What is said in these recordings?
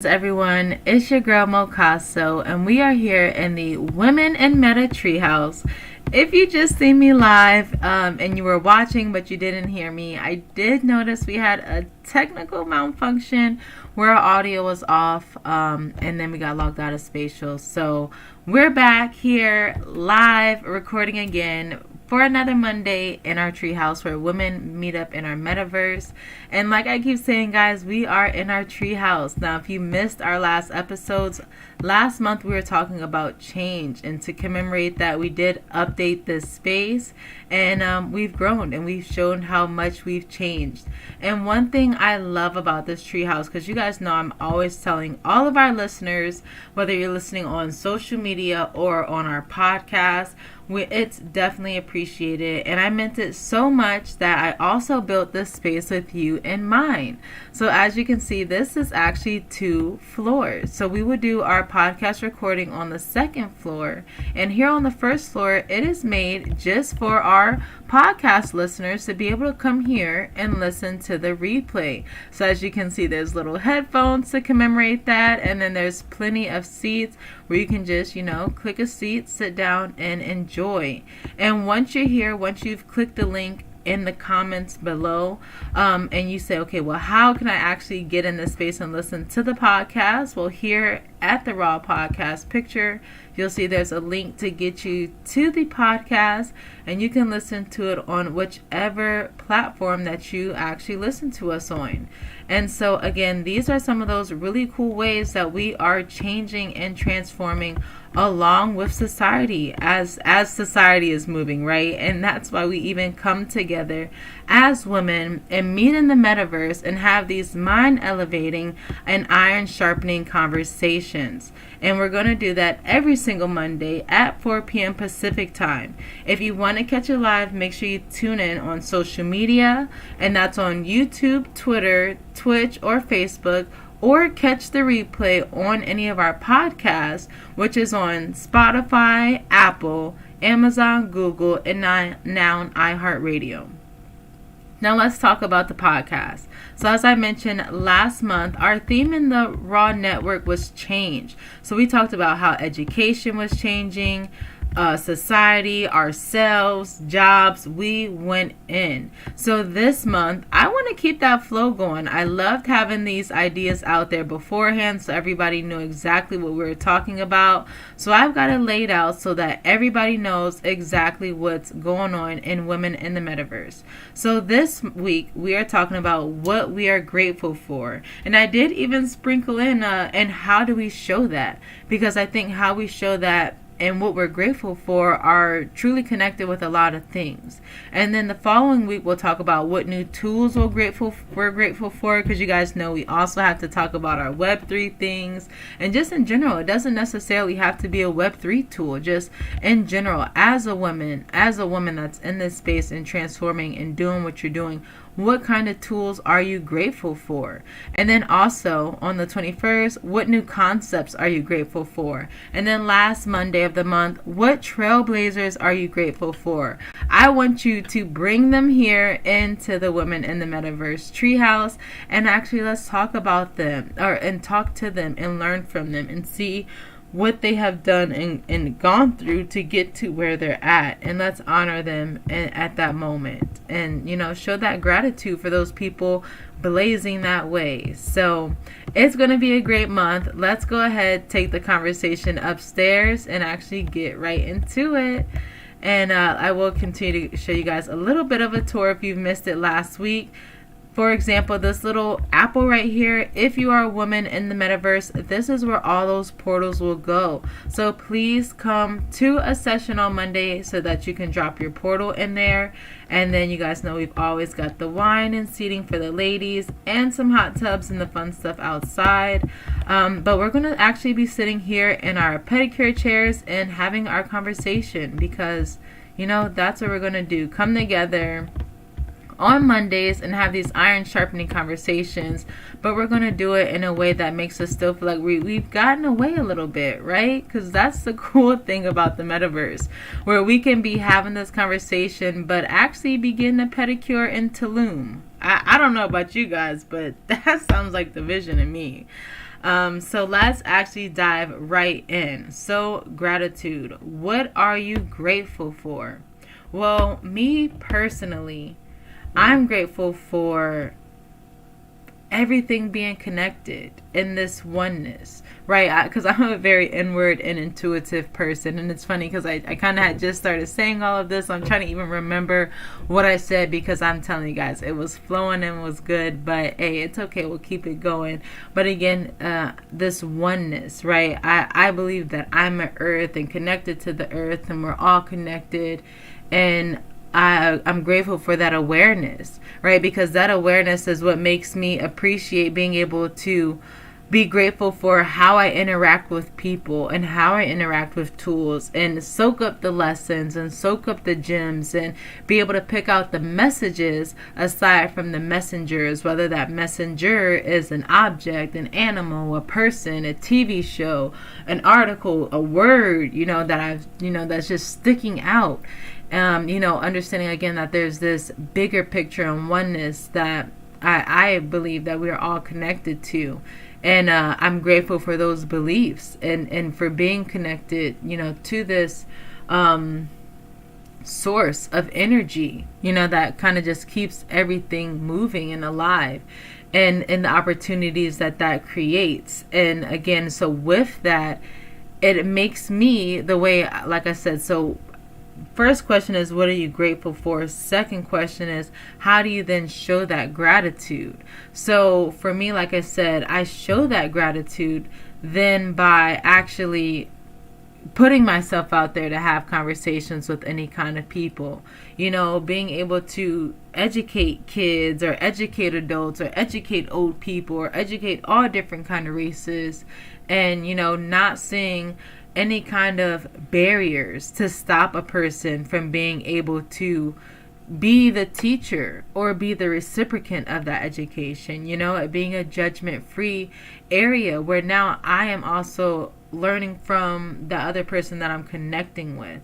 Everyone, it's your girl Mocasso, and we are here in the Women in Meta Treehouse. If you just see me live and you were watching but you didn't hear me, I did notice we had a technical malfunction where our audio was off, and then we got logged out of Spatial. So we're back here live recording again for another Monday in our treehouse where women meet up in our metaverse. And like I keep saying, guys, we are in our treehouse. Now, if you missed our last episodes, last month we were talking about change. And to commemorate that, we did update this space. And we've grown and we've shown how much we've changed. And one thing I love about this treehouse, because you guys know I'm always telling all of our listeners, whether you're listening on social media or on our podcast, it's definitely appreciated, and I meant it so much that I also built this space with you in mind. So as you can see, this is actually 2 floors. So we would do our podcast recording on the second floor, and here on the first floor, it is made just for our podcast listeners to be able to come here and listen to the replay. So as you can see, there's little headphones to commemorate that, and then there's plenty of seats where you can just, click a seat, sit down, and enjoy. And once you're here, once you've clicked the link in the comments below, and you say, okay, well, how can I actually get in this space and listen to the podcast? Well, here at the Raw Podcast picture, you'll see there's a link to get you to the podcast, and you can listen to it on whichever platform that you actually listen to us on. And so again, these are some of those really cool ways that we are changing and transforming along with society as society is moving, right? And that's why we even come together as women and meet in the metaverse and have these mind elevating and iron sharpening conversations. And we're going to do that every single Monday at 4 p.m. Pacific time. If you want to catch it live, make sure you tune in on social media, and that's on YouTube, Twitter, Twitch, or Facebook, or catch the replay on any of our podcasts, which is on Spotify, Apple, Amazon, Google, and now on iHeartRadio. Now let's talk about the podcast. So as I mentioned last month, our theme in the Raw Network was change. So we talked about how education was changing, society, ourselves, jobs, we went in. So this month, I want to keep that flow going. I loved having these ideas out there beforehand so everybody knew exactly what we were talking about. So I've got it laid out so that everybody knows exactly what's going on in Women in the Metaverse. So this week, we are talking about what we are grateful for. And I did even sprinkle in and how do we show that? Because I think how we show that and what we're grateful for are truly connected with a lot of things. And then the following week, we'll talk about what new tools we're grateful for, because you guys know we also have to talk about our Web3 things. And just in general, it doesn't necessarily have to be a Web3 tool. Just in general, as a woman that's in this space and transforming and doing what you're doing, what kind of tools are you grateful for? And then also on the 21st, what new concepts are you grateful for? And then last Monday of the month, what trailblazers are you grateful for? I want you to bring them here into the Women in the Metaverse Treehouse, and actually let's talk about them and talk to them and learn from them and see what they have done and gone through to get to where they're at, and let's honor them at that moment and show that gratitude for those people blazing that way. So it's going to be a great month. Let's go ahead, take the conversation upstairs and actually get right into it. And I will continue to show you guys a little bit of a tour if you've missed it last week. For example, this little apple right here, if you are a woman in the metaverse, this is where all those portals will go. So please come to a session on Monday so that you can drop your portal in there. And then you guys know we've always got the wine and seating for the ladies and some hot tubs and the fun stuff outside. But we're going to actually be sitting here in our pedicure chairs and having our conversation because, that's what we're going to do. Come together on Mondays and have these iron sharpening conversations, but we're going to do it in a way that makes us still feel like we've gotten away a little bit, right? Because that's the cool thing about the metaverse, where we can be having this conversation but actually be getting a pedicure in Tulum. I don't know about you guys, but that sounds like the vision to me. So let's actually dive right in. So, gratitude. What are you grateful for? Well, me personally, I'm grateful for everything being connected in this oneness, right? Because I'm a very inward and intuitive person. And it's funny because I kind of had just started saying all of this. I'm trying to even remember what I said because I'm telling you guys, it was flowing and was good. But hey, it's okay. We'll keep it going. But again, this oneness, right? I believe that I'm an earth and connected to the earth, and we're all connected. And I'm grateful for that awareness, right? Because that awareness is what makes me appreciate being able to be grateful for how I interact with people and how I interact with tools and soak up the lessons and soak up the gems and be able to pick out the messages aside from the messengers, whether that messenger is an object, an animal, a person, a TV show, an article, a word, that's just sticking out. Understanding again that there's this bigger picture and oneness that I believe that we are all connected to. And I'm grateful for those beliefs and for being connected, to this source of energy, that kind of just keeps everything moving and alive, and the opportunities that creates. And again, so with that, it makes me the way, like I said, so first question is, what are you grateful for? Second question is, how do you then show that gratitude? So for me, like I said, I show that gratitude then by actually putting myself out there to have conversations with any kind of people, being able to educate kids or educate adults or educate old people or educate all different kind of races, and, not seeing any kind of barriers to stop a person from being able to be the teacher or be the reciprocant of that education, it being a judgment-free area where now I am also learning from the other person that I'm connecting with.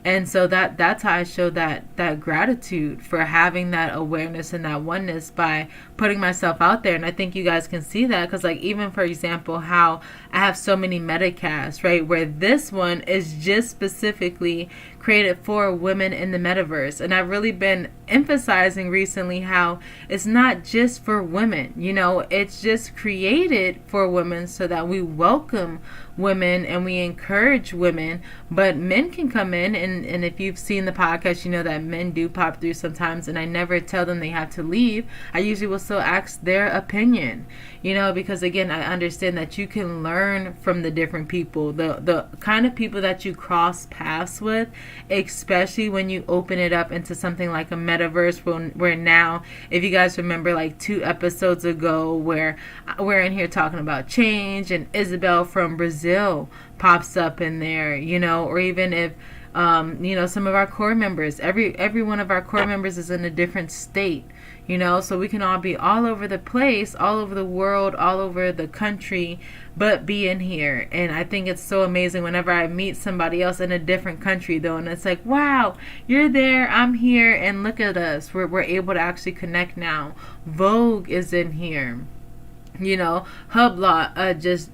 And so that's how I show that gratitude for having that awareness and that oneness by putting myself out there. And I think you guys can see that because, like, even for example, how I have so many metacasts, right, where this one is just specifically created for women in the metaverse. And I've really been emphasizing recently how it's not just for women, it's just created for women so that we welcome women and we encourage women, but men can come in, and if you've seen the podcast, that men do pop through sometimes, and I never tell them they have to leave. I usually will still ask their opinion, because again, I understand that you can learn from the different people, the kind of people that you cross paths with, especially when you open it up into something like a metaverse, where now, if you guys remember, like 2 episodes ago, where we're in here talking about change, and Isabel from Brazil pops up in there, or even if some of our core members, every one of our core members is in a different state, so we can all be all over the place, all over the world, all over the country, but be in here. And I think it's so amazing whenever I meet somebody else in a different country, though, and it's like, wow, you're there, I'm here, and look at us, we're able to actually connect now. Vogue is in here, Hublot just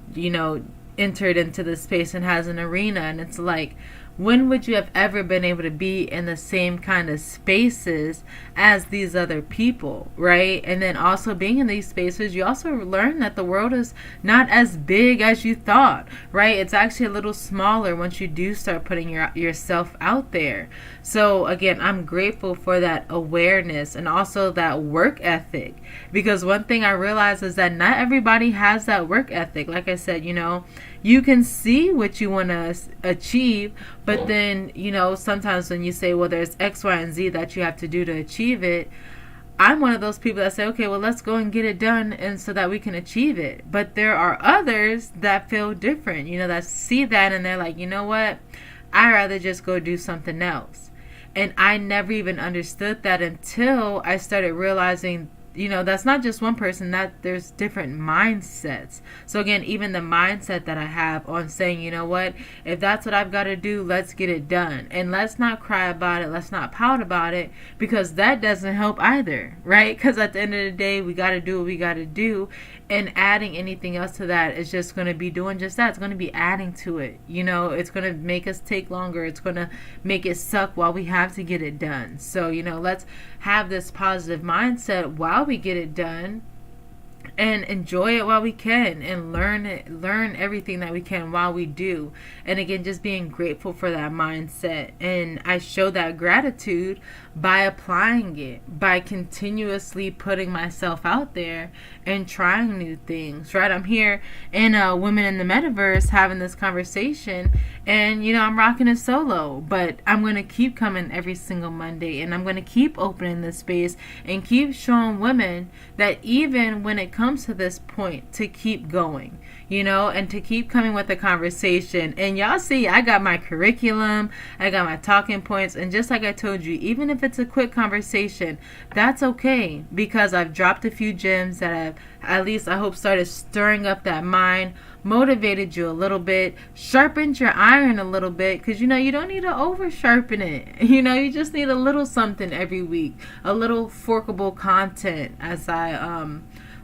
entered into the space and has an arena, and it's like, when would you have ever been able to be in the same kind of spaces as these other people, right? And then also being in these spaces, you also learn that the world is not as big as you thought, right? It's actually a little smaller once you do start putting yourself out there. So again, I'm grateful for that awareness and also that work ethic, because one thing I realize is that not everybody has that work ethic. Like I said, you can see what you want to achieve, but then, sometimes when you say, well, there's X, Y, and Z that you have to do to achieve it, I'm one of those people that say, okay, well, let's go and get it done, and so that we can achieve it. But there are others that feel different, that see that and they're like, you know what? I'd rather just go do something else. And I never even understood that until I started realizing, that's not just one person, that there's different mindsets. So again, even the mindset that I have on saying, you know what, if that's what I've got to do, let's get it done. And let's not cry about it. Let's not pout about it, because that doesn't help either, right? Because at the end of the day, we got to do what we got to do. And adding anything else to that is just going to be doing just that. It's going to be adding to it. It's going to make us take longer. It's going to make it suck while we have to get it done. So, let's have this positive mindset while we get it done, and enjoy it while we can, and learn everything that we can while we do. And again, just being grateful for that mindset. And I show that gratitude by applying it, by continuously putting myself out there and trying new things, right? I'm here in Women in the Metaverse having this conversation, and I'm rocking it solo, but I'm going to keep coming every single Monday, and I'm going to keep opening this space and keep showing women that even when it comes to this point, to keep going, and to keep coming with the conversation. And y'all see, I got my curriculum, I got my talking points, and just like I told you, even if it's a quick conversation, that's okay, because I've dropped a few gems that have, at least I hope, started stirring up that mind, motivated you a little bit, sharpened your iron a little bit, because you don't need to over sharpen it. You just need a little something every week, a little forkable content, as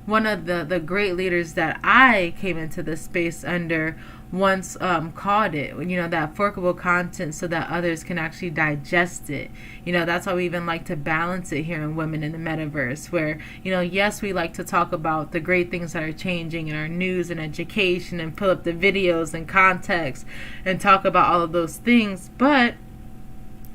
one of the great leaders that I came into this space under once called it, that forkable content, so that others can actually digest it. That's why we even like to balance it here in Women in the Metaverse, where, yes, we like to talk about the great things that are changing in our news and education, and pull up the videos and context and talk about all of those things, but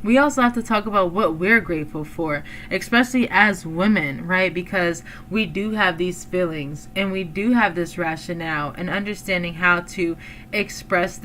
we also have to talk about what we're grateful for, especially as women, right? Because we do have these feelings, and we do have this rationale, and understanding how to express